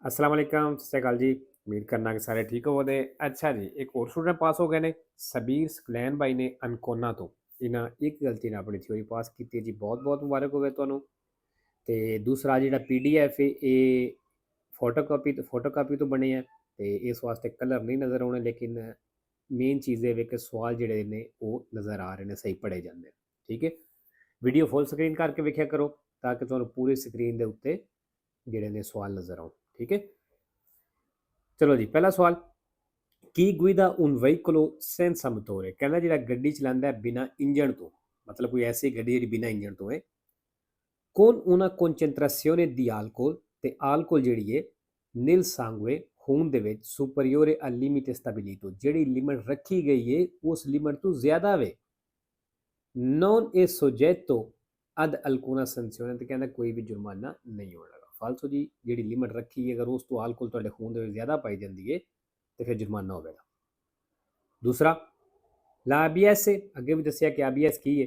अस्सलाम वालेकुम, सत श्री अकाल जी। उम्मीद करना कि सारे ठीक होवोगे। अच्छा जी, एक और स्टूडेंट पास हो गए ने, सबीर सकलैन भाई ने अनकोना तो। इन्हां एक गलती ਨਾਲ ਆਪਣੀ ਥਿਊਰੀ ਪਾਸ ਕੀਤੀ ਹੈ ਜੀ, ਬਹੁਤ-ਬਹੁਤ ਮੁਬਾਰਕ ਹੋਵੇ ਤੁਹਾਨੂੰ। ਤੇ ਦੂਸਰਾ ਜਿਹੜਾ ਪੀਡੀਐਫ ਹੈ ਇਹ ਫੋਟੋਕਾਪੀ ਤੋਂ ਬਣੇ ਆ ਤੇ ਇਸ ਵਾਸਤੇ ਕਲਰ ਨਹੀਂ ਨਜ਼ਰ ਆਉਣੇ, ਲੇਕਿਨ ਮੇਨ ਚੀਜ਼ ਇਹ ਵੇ ਕਿ ਸਵਾਲ ਜਿਹੜੇ ਨੇ ਉਹ ਨਜ਼ਰ ਆ ਰਹੇ ਨੇ, ਸਹੀ ਪੜ੍ਹੇ ਜਾਂਦੇ ਨੇ। ਠੀਕ ਹੈ, ਵੀਡੀਓ ਫੁੱਲ ਸਕਰੀਨ ਕਰਕੇ ਵੇਖਿਆ ਕਰੋ ਤਾਂ ਕਿ ਤੁਹਾਨੂੰ ਪੂਰੀ ਸਕਰੀਨ ਦੇ ਉੱਤੇ ਜਿਹੜੇ ਨੇ ਸਵਾਲ ਨਜ਼ਰ ਆਉਣ। ਠੀਕ ਹੈ, ਚਲੋ ਜੀ, ਪਹਿਲਾ ਸਵਾਲ। ਕੀ guida un veicolo senza motore? ਕਹਿੰਦਾ ਜਿਹੜਾ ਗੱਡੀ ਚਲਾਉਂਦਾ ਹੈ ਬਿਨਾ ਇੰਜਣ ਤੋਂ, ਮਤਲਬ ਕੋਈ ਐਸੀ ਗੱਡੀ ਜਿਹੜੀ ਬਿਨਾ ਇੰਜਣ ਤੋਂ ਹੈ। con una concentrazione di alcol, ਤੇ alcol ਜਿਹੜੀ ਹੈ nel sangue ਖੂਨ ਦੇ ਵਿੱਚ superiore al limite stabilito, ਜਿਹੜੀ ਲਿਮਟ ਰੱਖੀ ਗਈ ਹੈ ਉਸ ਲਿਮਟ ਤੋਂ ਜ਼ਿਆਦਾ ਵੇ। non è soggetto ad alcuna sanzione, ਤੇ ਕਹਿੰਦਾ ਕੋਈ ਵੀ ਜੁਰਮਾਨਾ ਨਹੀਂ ਹੋਣ ਲੱਗਾ। ਫਾਲਤੂ ਜੀ, ਜਿਹੜੀ ਲਿਮਟ ਰੱਖੀ ਹੈ ਅਗਰ ਉਸ ਤੋਂ alcol ਤੁਹਾਡੇ ਖੂਨ ਦੇ ਵਿੱਚ ਜ਼ਿਆਦਾ ਪਾਈ ਜਾਂਦੀ ਹੈ ਤੇ ਫਿਰ ਜੁਰਮਾਨਾ ਹੋਵੇਗਾ। ਦੂਸਰਾ, ਲਾ ABS, ਅੱਗੇ ਵੀ ਦੱਸਿਆ ਕਿ ABS ਕੀ ਹੈ।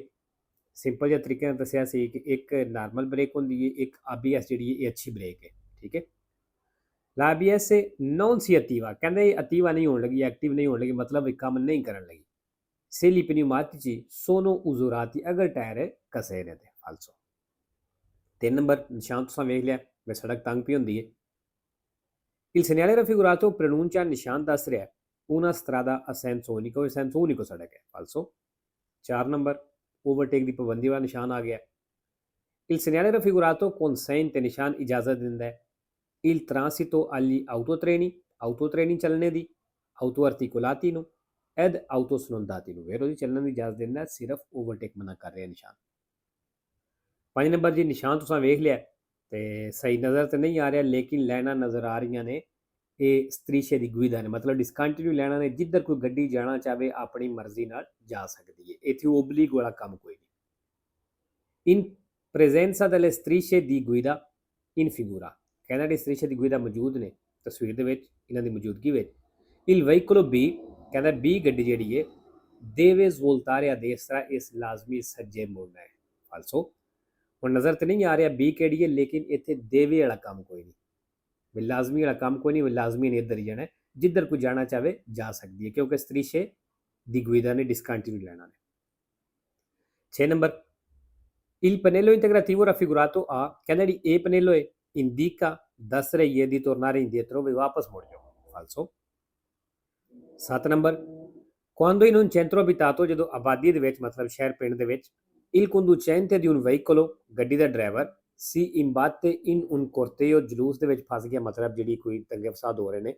ਸਿੰਪਲ ਜਿਹਾ ਤਰੀਕੇ ਨਾਲ ਦੱਸਿਆ ਸੀ ਕਿ ਇੱਕ ਨਾਰਮਲ ਬ੍ਰੇਕ ਹੁੰਦੀ ਹੈ, ਇੱਕ ABS ਜਿਹੜੀ ਹੈ ਇਹ ਅੱਛੀ ਬ੍ਰੇਕ ਹੈ। ਠੀਕ ਹੈ, ਲਾ ABS non si attiva, ਕਹਿੰਦੇ ਇਹ ਅਤੀਵਾ ਨਹੀਂ ਹੋਣ ਲੱਗੀ, ਐਕਟਿਵ ਨਹੀਂ ਹੋਣ ਲੱਗੀ, ਮਤਲਬ ਇਹ ਕੰਮ ਨਹੀਂ ਕਰਨ ਲੱਗੀ। se gli pneumatici sono usurati, ਅਗਰ ਟਾਇਰ ਕਸੇ ਨੇ ਤੇ। ਫਾਲਸੋ। 3 ਨੰਬਰ ਨਿਸ਼ਾਨ ਤੁਸੀਂ ਵੇਖ ਲਿਆ ਵੀ ਸੜਕ ਤੰਗ ਪਈ ਹੁੰਦੀ ਹੈ। il segnale raffigurato pronuncia, ਨਿਸ਼ਾਨ ਦੱਸ ਰਿਹਾ una strada a senso unico, ਇਹ senso unico ਸੜਕ ਹੈ। ਫਾਲਸੋ। 4 ਨੰਬਰ ਓਵਰਟੇਕ ਦੀ ਪਾਬੰਦੀ ਵਾਲਾ ਨਿਸ਼ਾਨ ਆ ਗਿਆ। il segnale raffigurato consente, ਨਿਸ਼ਾਨ ਇਜਾਜ਼ਤ ਦਿੰਦਾ ਹੈ il transito agli autotreni, autotreni ਚੱਲਣੇ ਦੀ, auto articolati ਨੂੰ ed auto snoldati ਨੂੰ। ਵੇਰੋ ਜੀ, ਚੱਲਣ ਦੀ ਇਜਾਜ਼ਤ ਦਿੰਦਾ, ਸਿਰਫ ਓਵਰਟੇਕ ਮਨਾ ਕਰ ਰਿਹਾ ਨਿਸ਼ਾਨ। 5 ਨੰਬਰ ਜੀ, ਨਿਸ਼ਾਨ ਤੁਸੀਂ ਵੇਖ ਲਿਆ ਤੇ ਸਹੀ ਨਜ਼ਰ ਤੇ ਨਹੀਂ ਆ ਰਿਹਾ, ਲੇਕਿਨ ਲਾਈਨਾਂ ਨਜ਼ਰ ਆ ਰਹੀਆਂ ਨੇ, ਇਹ ਸਤਰੀਸ਼ੇ ਦੀ ਗੁਇਦਾ ਨੇ, ਮਤਲਬ ਡਿਸਕੰਟੀਨਿਊ ਲੈਣਾ ਨੇ, ਜਿੱਧਰ ਕੋਈ ਗੱਡੀ ਜਾਣਾ ਚਾਹਵੇ ਆਪਣੀ ਮਰਜ਼ੀ ਨਾਲ ਜਾ ਸਕਦੀ ਹੈ। ਇੱਥੇ ਓਬਲੀਕ ਵਾਲਾ ਕੰਮ ਕੋਈ ਨਹੀਂ। ਇਨ ਪ੍ਰੈਜ਼ੈਂਸਾ delle strisce di guida in figura, ਕਹਿੰਦਾ ਜਿਹੜੀ ਸਤਰੀਸ਼ੇ ਦੀ ਗੁਇਦਾ ਮੌਜੂਦ ਨੇ ਤਸਵੀਰ ਦੇ ਵਿੱਚ, ਇਹਨਾਂ ਦੀ ਮੌਜੂਦਗੀ ਵਿੱਚ। il veicolo B, ਕਹਿੰਦਾ B ਗੱਡੀ ਜਿਹੜੀ ਹੈ deve svoltare a destra, ਇਸ ਲਾਜ਼ਮੀ ਸੱਜੇ ਮੁੜਨਾ ਹੈ। ਫਾਲਸੋ। ਹੁਣ ਨਜ਼ਰ ਤੇ ਨਹੀਂ ਆ ਰਿਹਾ B ਕਿਹੜੀ ਹੈ, ਲੇਕਿਨ ਇੱਥੇ ਦੇਵੇ ਵਾਲਾ ਕੰਮ ਕੋਈ ਨਹੀਂ, ਵੀ ਲਾਜ਼ਮੀ ਵਾਲਾ ਕੰਮ ਕੋਈ ਨਹੀਂ, ਵੀ ਲਾਜ਼ਮੀ ਨੇ ਇੱਧਰ ਹੀ ਜਾਣਾ, ਜਿੱਧਰ ਕੋਈ ਜਾਣਾ ਚਾਹਵੇ ਜਾ ਸਕਦੀ ਹੈ, ਕਿਉਂਕਿ ਸਤਰੀਸ਼ੇ ਦੀ ਗੁਇਦਾ ਨੇ ਡਿਸਕੰਟੀਨਿਊ ਲੈਣਾ ਨੇ। 6 number, il pannello integrativo raffigurato A, ਕਹਿੰਦਾ ਜਿਹੜੀ ਇਹ ਪਨੇਲੋ ਹੈ indica, ਦੱਸ ਰਹੀ ਹੈ di tornare indietro, ਵੀ ਵਾਪਸ ਮੁੜ ਜਾਓ। ਫਾਲਸੋ। 7 number, quando in un centro abitato, ਜਦੋਂ ਆਬਾਦੀ ਦੇ ਵਿੱਚ, ਮਤਲਬ ਸ਼ਹਿਰ ਪਿੰਡ ਦੇ ਵਿੱਚ, il conducente di un veicolo, ਗੱਡੀ ਦਾ driver, si imbatte in un corteo, ਜਲੂਸ ਦੇ ਵਿੱਚ ਫਸ ਗਿਆ, ਮਤਲਬ ਜਿਹੜੀ ਕੋਈ ਦੰਗੇ ਫਸਾਦ ਹੋ ਰਹੇ ਨੇ।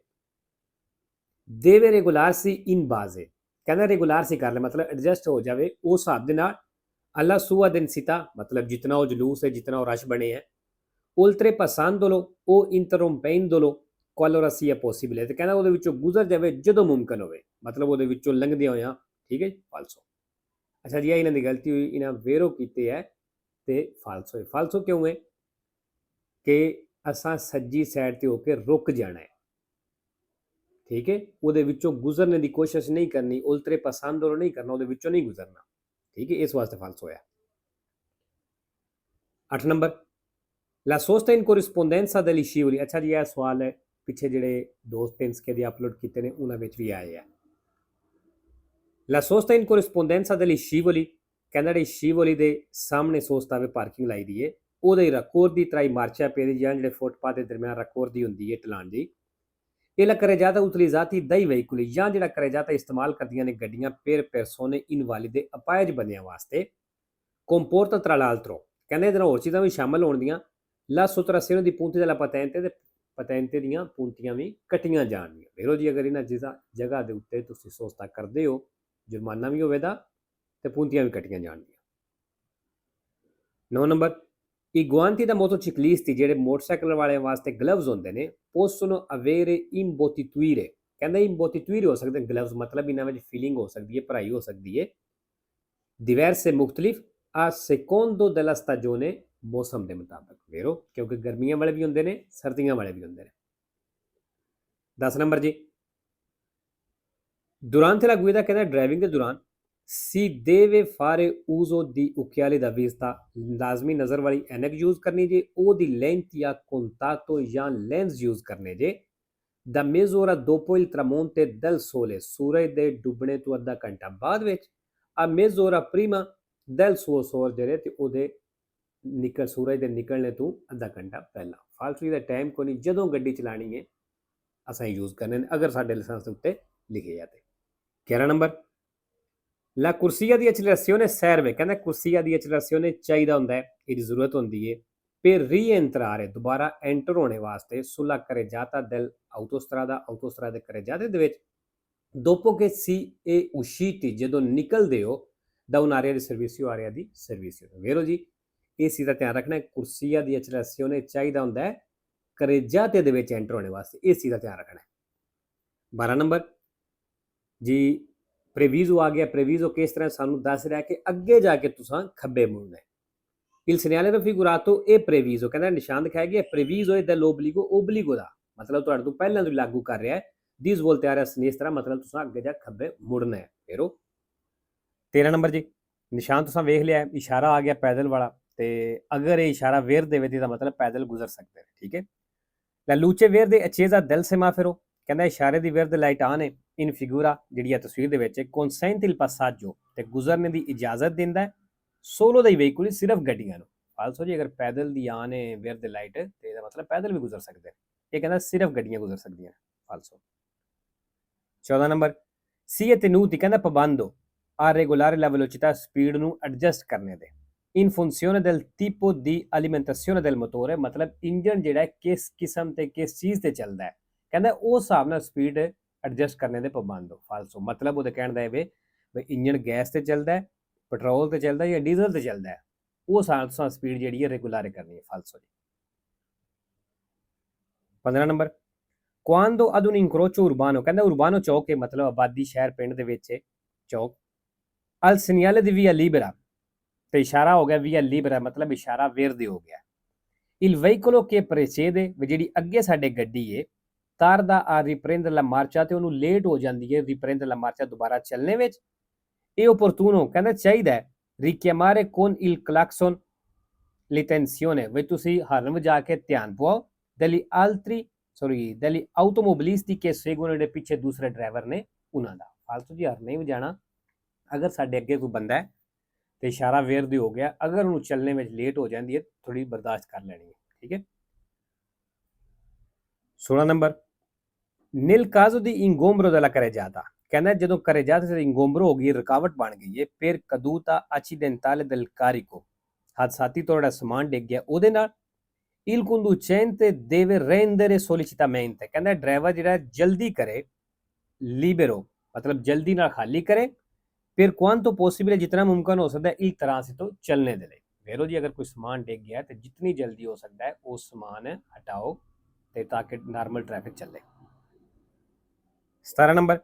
deve regolarsi in base, ਕਹਿੰਦਾ ਰੈਗੂਲਾਰਸੀ ਕਰ ਲੈ, ਮਤਲਬ ਐਡਜਸਟ ਹੋ ਜਾਵੇ ਉਸ ਹਿਸਾਬ ਦੇ ਨਾਲ। alla sua densità, ਮਤਲਬ ਜਿਤਨਾ ਉਹ ਜਲੂਸ ਹੈ, ਜਿਤਨਾ ਉਹ ਰਸ਼ ਬਣੇ ਹੈ। oltrepassandolo o interrompendolo qualora sia possibile, ਤੇ ਕਹਿੰਦਾ ਉਹਦੇ ਵਿੱਚੋਂ ਗੁਜ਼ਰ ਜਾਵੇ ਜਦੋਂ ਮੁਮਕਿਨ ਹੋਵੇ, ਮਤਲਬ ਉਹਦੇ ਵਿੱਚੋਂ ਲੰਘਦੇ ਹੋਇਆ। ਠੀਕ ਹੈ ਜੀ, ਫਾਲਸੋ। ਅੱਛਾ ਜੀ, ਇਹਨਾਂ ਦੀ ਗਲਤੀ ਹੋਈ, ਇਹਨਾਂ ਵੇਰੋ ਕੀਤੇ ਹੈ ਤੇ ਫਾਲਸੋ ਹੈ। ਫਾਲਸੋ ਕਿਉਂ ਹੈ ਕਿ ਅਸਾਂ ਸੱਜੀ ਸਾਈਡ ਤੇ ਹੋ ਕੇ ਰੁਕ ਜਾਣਾ ਹੈ। ਠੀਕ ਹੈ, ਉਹਦੇ ਵਿੱਚੋਂ ਗੁਜ਼ਰਨੇ ਦੀ ਕੋਸ਼ਿਸ਼ ਨਹੀਂ ਕਰਨੀ, ਉਲਤਰੇ ਪਸੰਦ ਉਹ ਨਹੀਂ ਕਰਨਾ, ਉਹਦੇ ਵਿੱਚੋਂ ਨਹੀਂ ਗੁਜ਼ਰਨਾ। ਠੀਕ ਹੈ, ਇਸ ਵਾਸਤੇ ਫਾਲਸੋ ਹੋਇਆ। 8 number, la sosta in corrispondenza degli scivoli, ਅੱਛਾ ਜੀ, ਇਹ ਸਵਾਲ ਹੈ ਪਿੱਛੇ ਜਿਹੜੇ ਦੋਸਤ ਇੰਸਕੇ ਦੇ ਅਪਲੋਡ ਕੀਤੇ ਨੇ ਉਹਨਾਂ ਵਿੱਚ ਵੀ ਆਏ ਆ। la sosta in corrispondenza degli scivoli, ਕਹਿੰਦਾ ਜਿਹੜੀ ਸ਼ਿਵੋਲੀ ਦੇ ਸਾਹਮਣੇ ਸੋਸਤਾ ਵੇ ਪਾਰਕਿੰਗ ਲਾਈ ਦੀ ਹੈ, ਉਹਦੇ ਰਕੋਰ ਦੀ ਤਰਾਈ ਮਾਰਚਾ ਪੇਦੀ, ਜਾਂ ਜਿਹੜੇ ਫੁੱਟਪਾਥ ਦੇ ਦਰਮਿਆਨ ਰਕੋਰ ਦੀ ਹੁੰਦੀ ਹੈ ਢਲਾਣ ਦੀ। ਇਹ ਕਰੇਜਾਤਾ utilizzati dai veicoli, ਜਾਂ ਜਿਹੜਾ ਕਰੇਜਾਤਾ ਇਸਤੇਮਾਲ ਕਰਦੀਆਂ ਨੇ ਗੱਡੀਆਂ per persone invalide, ਅਪਾਹਜ ਬੰਦਿਆਂ ਵਾਸਤੇ। comporta tra l'altro, ਕਹਿੰਦੇ ਇਹਦੇ ਨਾਲ ਹੋਰ ਚੀਜ਼ਾਂ ਵੀ ਸ਼ਾਮਲ ਹੋਣ ਦੀਆਂ। la sottrazione di punti della patente, ਤੇ ਪਤੈਂਤੇ ਦੀਆਂ ਪੂੰਤੀਆਂ ਵੀ ਕੱਟੀਆਂ ਜਾਣਗੀਆਂ। ਵੇਖੋ ਜੀ, ਅਗਰ ਇਹਨਾਂ ਜਗ੍ਹਾ ਦੇ ਉੱਤੇ ਤੁਸੀਂ ਸੋਚਤਾ ਕਰਦੇ ਹੋ, ਜੁਰਮਾਨਾ ਵੀ ਹੋਵੇਗਾ ਤੇ ਪੂੰਤੀਆਂ ਵੀ ਕੱਟੀਆਂ ਜਾਣਗੀਆਂ। 9 number, i guanti da motociclisti, ਜਿਹੜੇ ਮੋਟਰਸਾਈਕਲ ਵਾਲਿਆਂ ਵਾਸਤੇ ਗਲਵਜ਼ ਹੁੰਦੇ ਨੇ, possono avere imbottiture, ਕਹਿੰਦਾ imbottiture ਹੋ ਸਕਦੇ ਗਲਵਜ਼, ਮਤਲਬ ਇਹਨਾਂ ਵਿੱਚ ਫੀਲਿੰਗ ਹੋ ਸਕਦੀ ਹੈ, ਭਰਾਈ ਹੋ ਸਕਦੀ ਹੈ। diverse ਮੁਖਤਲਿਫ a secondo della stagione, ਮੌਸਮ ਦੇ ਮੁਤਾਬਕ। ਵੇਰੋ, ਕਿਉਂਕਿ ਗਰਮੀਆਂ ਵਾਲੇ ਵੀ ਹੁੰਦੇ ਨੇ, ਸਰਦੀਆਂ ਵਾਲੇ ਵੀ ਹੁੰਦੇ ਨੇ। 10 ਨੰਬਰ ਜੀ, durante la guida, ਕਹਿੰਦਾ ਡਰਾਈਵਿੰਗ ਦੇ ਦੌਰਾਨ Si deve fare uso di occhiali da vista, ਲਾਜ਼ਮੀ ਨਜ਼ਰ ਵਾਲੀ ਐਨਕ ਯੂਜ਼ ਕਰਨੀ ਜੇ, ਉਹਦੀ ਲੈਂਥ ਜਾਂ contatto ਜਾਂ ਲੈਂਸ ਯੂਜ਼ ਕਰਨੇ ਜੇ। Da mezz'ora dopo il tramonto del sole, ਸੂਰਜ ਦੇ ਡੁੱਬਣੇ ਤੋਂ ਅੱਧਾ ਘੰਟਾ ਬਾਅਦ ਵਿੱਚ। ਆ mezz'ora prima del suo sorgere, ਤੇ ਉਹਦੇ ਸੂਰਜ ਦੇ ਨਿਕਲਣੇ ਤੋਂ ਅੱਧਾ ਘੰਟਾ ਪਹਿਲਾਂ। ਫਾਲਤੂ ਦਾ ਟਾਈਮ ਕੋਈ ਨਹੀਂ, ਜਦੋਂ ਗੱਡੀ ਚਲਾਣੀ ਹੈ ਅਸਾਂ ਯੂਜ਼ ਕਰਨੇ ਨੇ, ਅਗਰ ਸਾਡੇ ਲਾਇਸੈਂਸ ਦੇ ਉੱਤੇ ਲਿਖੇ ਆ ਤੇ। 11 number, La corsia di accelerazione serve, ਕਹਿੰਦਾ ਕੁਰਸੀਆ ਦੀ accelerazione ਚਾਹੀਦਾ ਹੁੰਦਾ ਹੈ, ਇਹਦੀ ਜ਼ਰੂਰਤ ਹੁੰਦੀ ਹੈ per rientrare, ਦੁਬਾਰਾ ਐਂਟਰ ਹੋਣੇ ਵਾਸਤੇ, sulla carreggiata dell'autostrada, autostrada carreggiate ਦੇ ਵਿੱਚ, dopo che si è usciti, ਜਦੋਂ ਨਿਕਲਦੇ ਹੋ da un'area di servizio, area di servizio। ਵੇਰੋ ਜੀ, ਇਸ ਚੀਜ਼ ਦਾ ਧਿਆਨ ਰੱਖਣਾ ਹੈ, ਕੁਰਸੀਆ ਦੀ accelerazione ਚਾਹੀਦਾ ਹੁੰਦਾ ਹੈ carreggiate ਦੇ ਵਿੱਚ ਐਂਟਰ ਹੋਣੇ ਵਾਸਤੇ, ਇਸ ਚੀਜ਼ ਦਾ ਧਿਆਨ ਰੱਖਣਾ ਹੈ। 12 ਨੰਬਰ ਜੀ, ਪ੍ਰੇਵੀਜ਼ੋ ਆ ਗਿਆ। ਪ੍ਰੇਵੀਜ਼ੋ ਕਿਸ ਤਰ੍ਹਾਂ ਸਾਨੂੰ ਦੱਸ ਰਿਹਾ ਕਿ ਅੱਗੇ ਜਾ ਕੇ ਤੁਸੀਂ ਖੱਬੇ ਮੁੜਨਾ ਹੈ। Il segnale figurato è previso, ਕਹਿੰਦਾ ਨਿਸ਼ਾਨ ਦਿਖਾਇਆ ਗਿਆ previso è dell'obbligo, obbligo ਦਾ ਮਤਲਬ ਤੁਹਾਡੇ ਤੋਂ ਪਹਿਲਾਂ ਤੋਂ ਲਾਗੂ ਕਰ ਰਿਹਾ ਹੈ। di svoltare a sinistra, ਮਤਲਬ ਤੁਸੀਂ ਅੱਗੇ ਜਾ ਖੱਬੇ ਮੁੜਨਾ ਹੈ। ਫੇਰੋ 13 ਨੰਬਰ ਜੀ, ਨਿਸ਼ਾਨ ਤੁਸੀਂ ਵੇਖ ਲਿਆ, ਇਸ਼ਾਰਾ ਆ ਗਿਆ ਪੈਦਲ ਵਾਲਾ, ਤੇ ਅਗਰ ਇਹ ਇਸ਼ਾਰਾ ਵੇਰ ਦੇਵੇ ਤਾਂ ਮਤਲਬ ਪੈਦਲ ਗੁਜ਼ਰ ਸਕਦੇ ਨੇ। ਠੀਕ ਹੈ। La luce verde accesa del semaforo, ਕਹਿੰਦਾ ਇਸ਼ਾਰੇ ਦੀ ਵੇਰ ਦੇ ਲਾਈਟ ਆਨ ਹੈ। ਇਨ ਫਿਗੂਰਾ, ਜਿਹੜੀ ਆ ਤਸਵੀਰ ਦੇ ਵਿੱਚ, consente il passaggio, ਤੇ ਗੁਜ਼ਰਨੇ ਦੀ ਇਜਾਜ਼ਤ ਦਿੰਦਾ ਹੈ solo dei veicoli, ਸਿਰਫ ਗੱਡੀਆਂ ਨੂੰ। ਫਾਲਸੋ ਜੀ, ਅਗਰ ਪੈਦਲ ਦੀ ਆਨ ਹੈ ਵੇਰ ਦੇ ਲਾਈਟ ਤੇ ਇਹਦਾ ਮਤਲਬ ਪੈਦਲ ਵੀ ਗੁਜ਼ਰ ਸਕਦੇ, ਇਹ ਕਹਿੰਦਾ ਸਿਰਫ ਗੱਡੀਆਂ ਗੁਜ਼ਰ ਸਕਦੀਆਂ। ਫਾਲਸੋ 14 ਨੰਬਰ, si è tenuti, ਕਹਿੰਦਾ ਪਾਬੰਦੋ a regolare la velocità, speed ਨੂੰ ਐਡਜਸਟ ਕਰਨੇ ਦੇ, in funzione del tipo di alimentazione del motore, ਮਤਲਬ ਇੰਜਨ ਜਿਹੜਾ ਕਿਸ ਕਿਸਮ ਤੇ ਕਿਸ ਚੀਜ਼ ਤੇ ਚੱਲਦਾ ਹੈ, ਕਹਿੰਦਾ ਉਸ ਹਿਸਾਬ ਨਾਲ ਸਪੀਡ ਐਡਜਸਟ ਕਰਨੇ ਦੇ ਪਾਬੰਦ ਹੋ। ਫਾਲਸੋ ਮਤਲਬ ਉਹਦੇ ਕਹਿਣ ਦਾ ਇਹ ਵੀ ਇੰਜਨ ਗੈਸ ਤੇ ਚੱਲਦਾ ਹੈ, ਪੈਟਰੋਲ ਤੇ ਚੱਲਦਾ ਜਾਂ ਡੀਜ਼ਲ ਤੇ ਚੱਲਦਾ ਹੈ, ਉਹ ਹਿਸਾਬ ਤੋਂ ਸਪੀਡ ਜਿਹੜੀ ਹੈ ਰੈਗੂਲਰ ਕਰਨੀ ਹੈ। ਫਾਲਸੋ ਜੀ। 15 number, quando ad un incrocio urbano, ਕਹਿੰਦਾ ਉਰਬਾਨੋ ਚੌਕ ਹੈ, ਮਤਲਬ ਆਬਾਦੀ ਸ਼ਹਿਰ ਪਿੰਡ ਦੇ ਵਿੱਚ ਚੌਕ, al segnale di via libera, ਤੇ ਇਸ਼ਾਰਾ ਹੋ ਗਿਆ via libera, ਮਤਲਬ ਇਸ਼ਾਰਾ ਵੇਰਦੇ ਹੋ ਗਿਆ। il veicolo che precede, ਜਿਹੜੀ ਅੱਗੇ ਸਾਡੇ ਗੱਡੀ ਹੈ, tarda a riprendere la marcia, ਤੇ ਉਹਨੂੰ ਲੇਟ ਹੋ ਜਾਂਦੀ ਹੈ riprendere la marcia, ਦੁਬਾਰਾ ਚੱਲਣੇ ਵਿੱਚ। ਇਹ opportuno, ਕਹਿੰਦਾ ਚਾਹੀਦਾ ਹੈ richiamare con il clacson l'attenzione, ਵੀ ਤੁਸੀਂ ਹਾਰਨ ਵਜਾ ਕੇ ਧਿਆਨ ਪਵਾਓ degli automobilisti che seguono, ਜਿਹੜੇ ਪਿੱਛੇ ਦੂਸਰੇ ਡਰਾਈਵਰ ਨੇ ਉਹਨਾਂ ਦਾ। ਫਾਲਤੂ ਜੀ ਹਾਰਨ ਨਹੀਂ ਵਜਾਣਾ, ਅਗਰ ਸਾਡੇ ਅੱਗੇ ਕੋਈ ਬੰਦਾ ਹੈ ਤੇ ਇਸ਼ਾਰਾ ਵੇਰਦੇ ਹੋ ਗਿਆ, ਅਗਰ ਉਹਨੂੰ ਚੱਲਣੇ ਵਿੱਚ ਲੇਟ ਹੋ ਜਾਂਦੀ ਹੈ ਥੋੜੀ ਬਰਦਾਸ਼ਤ ਕਰ ਲੈਣੀ ਹੈ। ਠੀਕ ਹੈ। 16 number, nel caso di ingombro della carreggiata, ਕਹਿੰਦਾ ਜਦੋਂ carreggiata ਤੇ ingombro ਹੋ ਗਈ, ਰੁਕਾਵਟ ਬਣ ਗਈ ਹੈ, per caduta accidentale del carico, ਹਾਦਸਾਤੀ ਤੌਰ ਜਿਹੜਾ ਸਮਾਨ ਡਿੱਗ ਗਿਆ ਉਹਦੇ ਨਾਲ, il conducente deve rendere sollecitamente, ਕਹਿੰਦਾ ਡਰਾਈਵਰ ਜਿਹੜਾ ਜਲਦੀ ਕਰੇ, libero, ਮਤਲਬ ਜਲਦੀ ਨਾਲ ਖਾਲੀ ਕਰੇ, per quanto possibile, ਜਿਤਨਾ ਮੁਮਕਿਨ ਹੋ ਸਕਦਾ ਹੈ, il traffico ਤੋਂ ਚੱਲਣੇ ਦੇ ਲਈ। ਵੇਰੋ ਜੀ, ਅਗਰ ਕੋਈ ਸਮਾਨ ਡਿੱਗ ਗਿਆ ਤੇ ਜਿਤਨੀ ਜਲਦੀ ਹੋ ਸਕਦਾ ਹੈ ਉਹ ਸਮਾਨ ਹਟਾਓ ਤੇ ਤਾਂ ਕਿ ਨਾਰਮਲ ਟ੍ਰੈਫਿਕ ਚੱਲੇ। 17 number,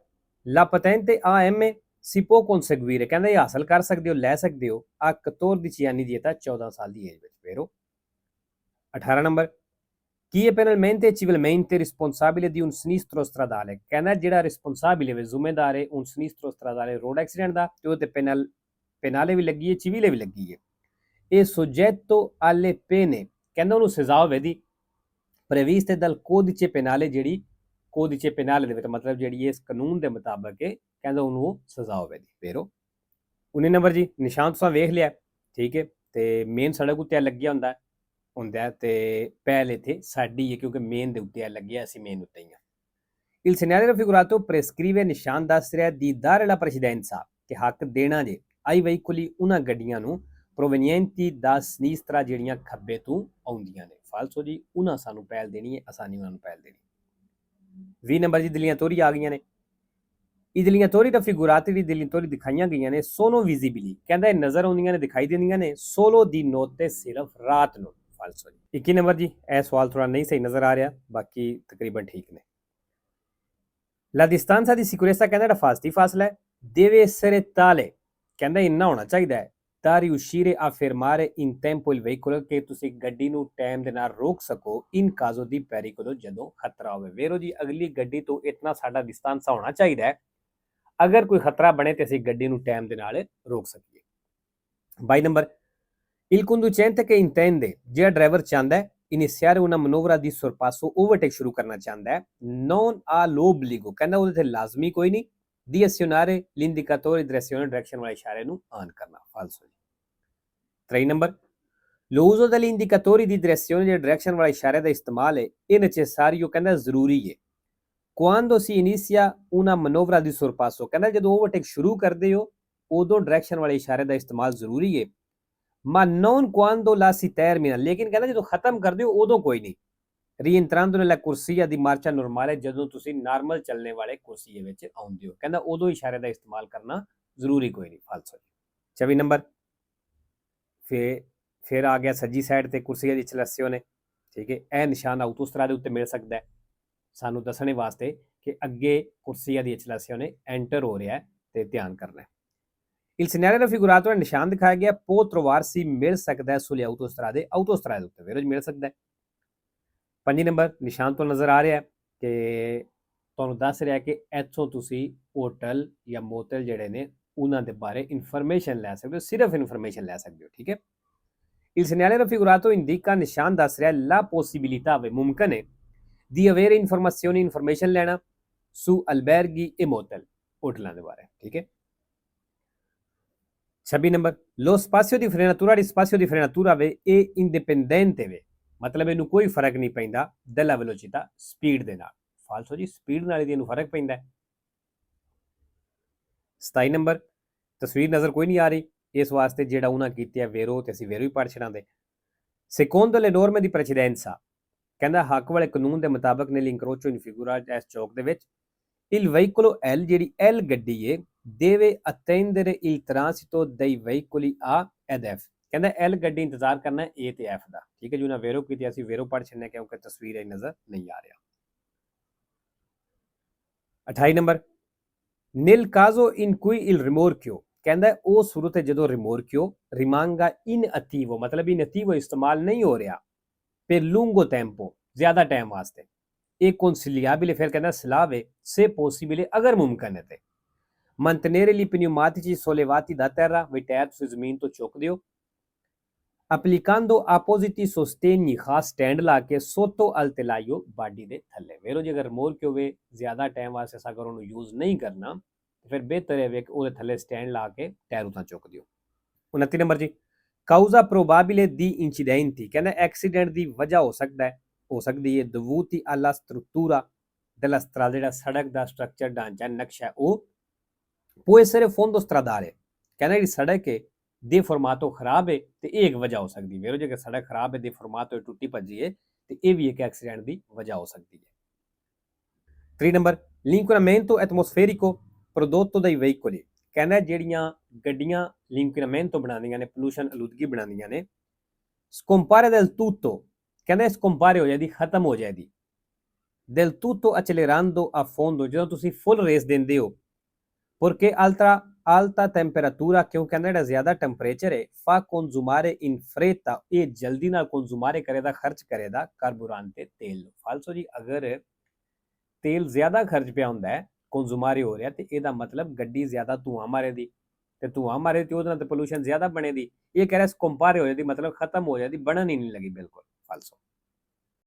la patente AM si può conseguire, ਕਹਿੰਦਾ ਇਹ ਹਾਸਲ ਕਰ ਸਕਦੇ ਹੋ, ਲੈ ਸਕਦੇ ਹੋ a 14 anni di età, 14 ਸਾਲ ਦੀ ਏਜ ਵਿੱਚ। ਵੇਰੋ 18 number, chi è penalmente e civilmente responsabile di un sinistro stradale, ਕਹਿੰਦਾ ਜਿਹੜਾ ਰਿਸਪੌਂਸਾਬਲ ਹੈ, ਜ਼ਿੰਮੇਦਾਰ ਹੈ un sinistro stradale, road accident ਦਾ, ਤੇ ਉਹ ਤੇ ਪੈਨਾਲੇ ਵੀ ਲੱਗੀ ਹੈ, ਚਿਵੀਲੇ ਵੀ ਲੱਗੀ ਹੈ। ਇਹ soggetto alle pene, ਕਹਿੰਦਾ ਉਹਨੂੰ ਸਜ਼ਾ ਹੋਵੇਗੀ previste dal codice penale, ਜਿਹੜੀ ਕੋਡੀਚੇ ਪੈਨਾਲੇ ਦੇ ਵਿੱਚ, ਮਤਲਬ ਜਿਹੜੀ ਇਸ ਕਾਨੂੰਨ ਦੇ ਮੁਤਾਬਕ ਹੈ, ਕਹਿੰਦਾ ਉਹਨੂੰ ਸਜ਼ਾ ਹੋਵੇਗੀ। ਫੇਰੋ 19 ਨੰਬਰ ਜੀ, ਨਿਸ਼ਾਨ ਤੁਸੀਂ ਵੇਖ ਲਿਆ। ਠੀਕ ਹੈ। ਤੇ ਮੇਨ ਸੜਕ ਉੱਤੇ ਲੱਗਿਆ ਹੁੰਦਾ ਤੇ ਪਹਿਲ ਇੱਥੇ ਸਾਡੀ ਹੈ, ਕਿਉਂਕਿ ਮੇਨ ਦੇ ਉੱਤੇ ਲੱਗਿਆ, ਅਸੀਂ ਮੇਨ ਉੱਤੇ ਹੀ ਹਾਂ। il segnale figurato prescrive, ਨਿਸ਼ਾਨ ਦੱਸ ਰਿਹਾ di dare la precedenza, ਕਿ ਹੱਕ ਦੇਣਾ ਜੇ ai veicoli, ਉਹਨਾਂ ਗੱਡੀਆਂ ਨੂੰ provenienti da sinistra, ਜਿਹੜੀਆਂ ਖੱਬੇ ਤੋਂ ਆਉਂਦੀਆਂ ਨੇ। ਫਾਲਸੋ ਜੀ, ਉਹਨਾਂ ਸਾਨੂੰ ਪਹਿਲ ਦੇਣੀ ਹੈ, ਆਸਾਨੀ ਉਹਨਾਂ ਨੂੰ ਪਹਿਲ ਦੇਣੀ। 20 ਨੰਬਰ ਜੀ, ਦਿੱਲੀਆਂ ਤੋਰੀ ਆ ਗਈਆਂ ਨੇ। ਇਹ ਦਿੱਲੀਆਂ ਤੋਰੀ ਤਾਂ ਫਿਗੂਰਾਤੀ ਦੀ ਦਿੱਲੀ ਤੋਰੀ ਦਿਖਾਈਆਂ ਗਈਆਂ ਨੇ, ਸੋਨੋ ਵਿਜ਼ੀਬਿਲੀ, ਕਹਿੰਦਾ ਇਹ ਨਜ਼ਰ ਆਉਂਦੀਆਂ ਨੇ, ਦਿਖਾਈ ਦਿੰਦੀਆਂ ਨੇ, ਸੋਲੋ ਦੀ ਨੋਤੇ, ਸਿਰਫ ਰਾਤ ਨੂੰ। ਫਾਲਸੋ ਜੀ। 21 ਨੰਬਰ ਜੀ, ਇਹ ਸਵਾਲ ਥੋੜਾ ਨਹੀਂ ਸਹੀ ਨਜ਼ਰ ਆ ਰਿਹਾ, ਬਾਕੀ ਤਕਰੀਬਨ ਠੀਕ ਨੇ। La distanza di sicurezza, ਕਹਿੰਦਾ ਜਿਹੜਾ ਫਾਸਤੀ ਫਾਸਲਾ ਹੈ, deve essere tale, ਕਹਿੰਦਾ ਇੰਨਾ ਹੋਣਾ ਚਾਹੀਦਾ ਹੈ da riuscire a fermare in tempo il veicolo, ਕਿ ਤੁਸੀਂ ਗੱਡੀ ਨੂੰ ਟਾਈਮ ਦੇ ਨਾਲ ਰੋਕ ਸਕੋ in caso di pericolo, ਜਦੋਂ ਖਤਰਾ ਹੋਵੇ। ਵੇਰੋ ਜੀ, ਅਗਲੀ ਗੱਡੀ ਤੋਂ ਇਤਨਾ ਸਾਡਾ ਡਿਸਟੈਂਸ ਹੋਣਾ ਚਾਹੀਦਾ ਹੈ ਅਗਰ ਕੋਈ ਖਤਰਾ ਬਣੇ ਤੇ ਅਸੀਂ ਗੱਡੀ ਨੂੰ ਟਾਈਮ ਦੇ ਨਾਲ ਰੋਕ ਸਕੀਏ। 22 number, il conducente che intende, ਜਿਹੜਾ ਡਰਾਈਵਰ ਚਾਹੁੰਦਾ ਹੈ iniziare una manovra di sorpasso, overtake ਸ਼ੁਰੂ ਕਰਨਾ ਚਾਹੁੰਦਾ ਹੈ, non ha l'obbligo, ਕਹਿੰਦਾ ਉਹਦੇ ਤੇ ਲਾਜ਼ਮੀ ਕੋਈ ਨਹੀਂ, di azionare l'indicatore di direzione, direction ਵਾਲੇ ਇਸ਼ਾਰੇ ਨੂੰ ਆਨ ਕਰਨਾ। ਫਾਲਸੋ। 23 number, l'uso degli indicatori di direzione, ਜਿਹੜਾ ਡਾਇਰੈਕਸ਼ਨ ਵਾਲੇ ਇਸ਼ਾਰੇ ਦਾ ਇਸਤੇਮਾਲ ਹੈ, ਇਹ necessario, ਕਹਿੰਦਾ ਜ਼ਰੂਰੀ ਹੈ, quando si inizia una manovra di sorpasso, ਕਹਿੰਦਾ ਜਦੋਂ ਓਵਰਟੇਕ ਸ਼ੁਰੂ ਕਰਦੇ ਹੋ ਉਦੋਂ ਡਾਇਰੈਕਸ਼ਨ ਵਾਲੇ ਇਸ਼ਾਰੇ ਦਾ ਇਸਤੇਮਾਲ ਜ਼ਰੂਰੀ ਹੈ, ma non quando la si termina, ਲੇਕਿਨ ਕਹਿੰਦਾ ਜਦੋਂ ਖਤਮ ਕਰਦੇ ਹੋ ਉਦੋਂ ਕੋਈ ਨਹੀਂ, rientrando nella corsia di marcia normale, ਜਦੋਂ ਤੁਸੀਂ ਨਾਰਮਲ ਚੱਲਣੇ ਵਾਲੇ ਕੁਰਸੀਏ ਵਿੱਚ ਆਉਂਦੇ ਹੋ, ਕਹਿੰਦਾ ਉਦੋਂ ਇਸ਼ਾਰੇ ਦਾ ਇਸਤੇਮਾਲ ਕਰਨਾ ਜ਼ਰੂਰੀ ਕੋਈ ਨਹੀਂ। ਫਾਲਸੋ। 24 ਨੰਬਰ, ਫਿਰ ਆ ਗਿਆ ਸੱਜੀ ਸਾਈਡ ਤੇ ਕੁਰਸੀਏ ਦੀ ਚਲਾਸਿਓਨੇ, ਠੀਕ ਹੈ, ਇਹ ਨਿਸ਼ਾਨ ਆਊਟੋਸਟਰਾ ਦੇ ਉੱਤੇ ਮਿਲ ਸਕਦਾ ਹੈ ਸਾਨੂੰ ਦੱਸਣੇ ਵਾਸਤੇ ਕਿ ਅੱਗੇ ਕੁਰਸੀਆ ਦੀ ਚਲਾਸਿਓਨੇ ਐਂਟਰ ਹੋ ਰਿਹਾ ਹੈ ਤੇ ਧਿਆਨ ਕਰਨਾ ਹੈ। Il segnale raffigurato ਹੈ, ਨਿਸ਼ਾਨ ਦਿਖਾਇਆ ਗਿਆ, può trovarsi, ਮਿਲ ਸਕਦਾ ਹੈ, sulle autostrade, ਆਊਟੋਸਟਰਾ ਦੇ ਉੱਤੇ ਵੇਰੋਜ ਮਿਲ ਸਕਦਾ ਹੈ। 5 ਨੰਬਰ, ਨਿਸ਼ਾਨ ਤੋਂ ਨਜ਼ਰ ਆ ਰਿਹਾ ਕਿ ਤੁਹਾਨੂੰ ਦੱਸ ਰਿਹਾ ਕਿ ਇੱਥੋਂ ਤੁਸੀਂ ਹੋਟਲ ਜਾਂ ਮੋਟਲ ਜਿਹੜੇ ਨੇ ਉਹਨਾਂ ਦੇ ਬਾਰੇ ਇਨਫੋਰਮੇਸ਼ਨ ਲੈ ਸਕਦੇ ਹੋ, ਸਿਰਫ ਇਨਫੋਰਮੇਸ਼ਨ ਲੈ ਸਕਦੇ ਹੋ, ਠੀਕ ਹੈ। Il segnale raffigurato indica, ਨਿਸ਼ਾਨ ਦੱਸ ਰਿਹਾ la possibilità, ਮੁਮਕਨ ਹੈ, di avere informazioni, ਇਨਫੋਰਮੇਸ਼ਨ ਲੈਣਾ su alberghi e motel, ਹੋਟਲਾਂ ਦੇ ਬਾਰੇ, ਠੀਕ ਹੈ। 26 number, lo spazio di frenatura, spazio di frenatura è indipendente, ਮਤਲਬ ਇਹਨੂੰ ਕੋਈ ਫਰਕ ਨਹੀਂ ਪੈਂਦਾ della velocità, ਸਪੀਡ ਦੇ ਨਾਲ। ਫਾਲਸੋ ਜੀ, ਸਪੀਡ ਨਾਲ ਇਹਨੂੰ ਫਰਕ ਪੈਂਦਾ। 27 ਨੰਬਰ, ਤਸਵੀਰ ਨਜ਼ਰ ਕੋਈ ਨਹੀਂ ਆ ਰਹੀ, ਇਸ ਵਾਸਤੇ ਜਿਹੜਾ ਉਹਨਾਂ ਕੀਤੀ ਹੈ ਵੇਰੋ ਤੇ ਅਸੀਂ ਵੇਰੋ ਹੀ ਪੜ੍ਹ ਛੜਾਂਦੇ। secondo le norme di precedenza, ਕਹਿੰਦਾ ਹੱਕ ਵਾਲੇ ਕਾਨੂੰਨ ਦੇ ਮੁਤਾਬਕ nell'incrocio in figura, ਇਸ ਚੌਕ ਦੇ ਵਿੱਚ il veicolo L, ਜਿਹੜੀ L ਗੱਡੀ ਹੈ, deve attendere il transito dei veicoli A ed F, ਕਹਿੰਦਾ L ਗੱਡੀ ਇੰਤਜ਼ਾਰ ਕਰਨਾ ਹੈ A ਤੇ F ਦਾ, ਠੀਕ ਹੈ ਜੀ। ਉਹਨਾਂ ਵੇਰੋ ਕੀਤੀ, ਅਸੀਂ ਵੇਰੋ ਪੜ੍ਹ ਛੱਡਨੇ ਕਿਉਂਕਿ ਤਸਵੀਰ ਇਹ ਨਜ਼ਰ ਨਹੀਂ ਆ ਰਿਹਾ। 28 number, nel caso in cui il rimorchio, ਕਹਿੰਦਾ ਉਹ ਸੂਰਤ ਹੈ ਜਦੋਂ rimorchio rimanga inattivo, ਮਤਲਬ inattivo ਇਸਤੇਮਾਲ ਨਹੀਂ ਹੋ ਰਿਹਾ, per lungo tempo, ਜ਼ਿਆਦਾ ਟਾਈਮ ਵਾਸਤੇ, ਇਹ consigliabile, ਫਿਰ ਕਹਿੰਦਾ ਸਲਾਹ ਹੈ, se possibile, ਅਗਰ ਮੁਮਕਨ ਹੈ ਤੇ mantenere gli pneumatici sollevati da terra, ਵੀ ਟਾਇਰ ਤੁਸੀਂ ਜ਼ਮੀਨ ਤੋਂ ਚੁੱਕਦੇ ਹੋ, applicando appositi sostegni, ਖਾਸ ਸਟੈਂਡ ਲਾ ਕੇ sotto al telaio, ਬਾਡੀ ਦੇ ਥੱਲੇ। ਵੇਰੋ ਜੇ ਅਗਰ ਰਿਮੋਰਕ ਹੋਵੇ ਜ਼ਿਆਦਾ ਟਾਈਮ ਵਾਸਤੇ ਅਗਰ ਉਹਨੂੰ ਯੂਜ਼ ਨਹੀਂ ਕਰਨਾ ਫਿਰ ਬਿਹਤਰ ਹੈ ਕਿ ਉਹਦੇ ਥੱਲੇ ਸਟੈਂਡ ਲਾ ਕੇ ਟਾਇਰ ਉਤਾਂ ਚੁੱਕ ਦਿਓ। 29 ਨੰਬਰ ਜੀ, causa probabile di incidenti, ਕਹਿੰਦਾ ਐਕਸੀਡੈਂਟ ਦੀ ਵਜ੍ਹਾ ਹੋ ਸਕਦੀ ਹੈ dovuti alla struttura della strada, ਜਿਹੜਾ ਸੜਕ ਦਾ ਸਟਰਕਚਰ ਢਾਂਚਾ ਨਕਸ਼ਾ ਉਹ può essere fondo stradale, ਕਹਿੰਦਾ ਜਿਹੜੀ ਸੜਕ ਹੈ ਦੇ ਫਰਮਾਤੋਂ ਖਰਾਬ ਹੈ ਤੇ ਇਹ ਇੱਕ ਵਜ੍ਹਾ ਹੋ ਸਕਦੀ ਹੈ। ਵੇਰੋ ਜੇ ਸੜਕ ਖਰਾਬ ਹੈ, ਦੇ ਫਰਮਾਤੋਂ ਟੁੱਟੀ ਭੱਜੀ ਹੈ ਤੇ ਇਹ ਵੀ ਇੱਕ ਐਕਸੀਡੈਂਟ ਦੀ ਵਜ੍ਹਾ ਹੋ ਸਕਦੀ ਹੈ। 3 number, l'inquinamento atmosferico prodotto dai veicoli, ਕਹਿੰਦਾ ਜਿਹੜੀਆਂ ਗੱਡੀਆਂ l'inquinamento ਬਣਾਉਂਦੀਆਂ ਨੇ, ਪੋਲੂਸ਼ਨ ਆਲੂਦਗੀ ਬਣਾਉਂਦੀਆਂ ਨੇ, scompare del tutto, ਕਹਿੰਦਾ scompare ਹੋ ਜਾਂਦੀ, ਖਤਮ ਹੋ ਜਾਂਦੀ, del tutto accelerando a fondo, ਜਦੋਂ ਤੁਸੀਂ ਫੁੱਲ ਰੇਸ ਦਿੰਦੇ ਹੋ, porque alta temperatura, ਕਿਉਂ ਕਹਿੰਦਾ ਜਿਹੜਾ ਜ਼ਿਆਦਾ ਟੈਂਪਰੇਚਰ ਹੈ, fa consumare in fretta, ਇਹ ਜਲਦੀ ਨਾਲ ਕੰਜ਼ੂਮਾਰੇ ਕਰੇਦਾ, ਖਰਚ ਕਰੇਦਾ ਕਾਰਬੂਰਾਂਤੇ ਤੇਲ ਨੂੰ। ਫਾਲਸੋ ਜੀ, ਅਗਰ ਤੇਲ ਜ਼ਿਆਦਾ ਖਰਚ ਪਿਆ ਹੁੰਦਾ ਹੈ, ਕੰਜ਼ੂਮਾਰੇ ਹੋ ਰਿਹਾ, ਤੇ ਇਹਦਾ ਮਤਲਬ ਗੱਡੀ ਜ਼ਿਆਦਾ ਧੂਆਂ ਮਾਰੇ ਦੀ, ਤੇ ਧੂਆਂ ਮਾਰੇ ਤੇ ਉਹਦੇ ਨਾਲ ਤੇ ਪੋਲੂਸ਼ਨ ਜ਼ਿਆਦਾ ਬਣੇ ਦੀ। ਇਹ ਕਹਿ ਰਿਹਾ ਸਕੰਪਾਰੇ ਹੋ ਜਾਂਦੀ, ਮਤਲਬ ਖਤਮ ਹੋ ਜਾਂਦੀ, ਬਣਨ ਹੀ ਨਹੀਂ ਲੱਗੀ ਬਿਲਕੁਲ। ਫਾਲਸੋ।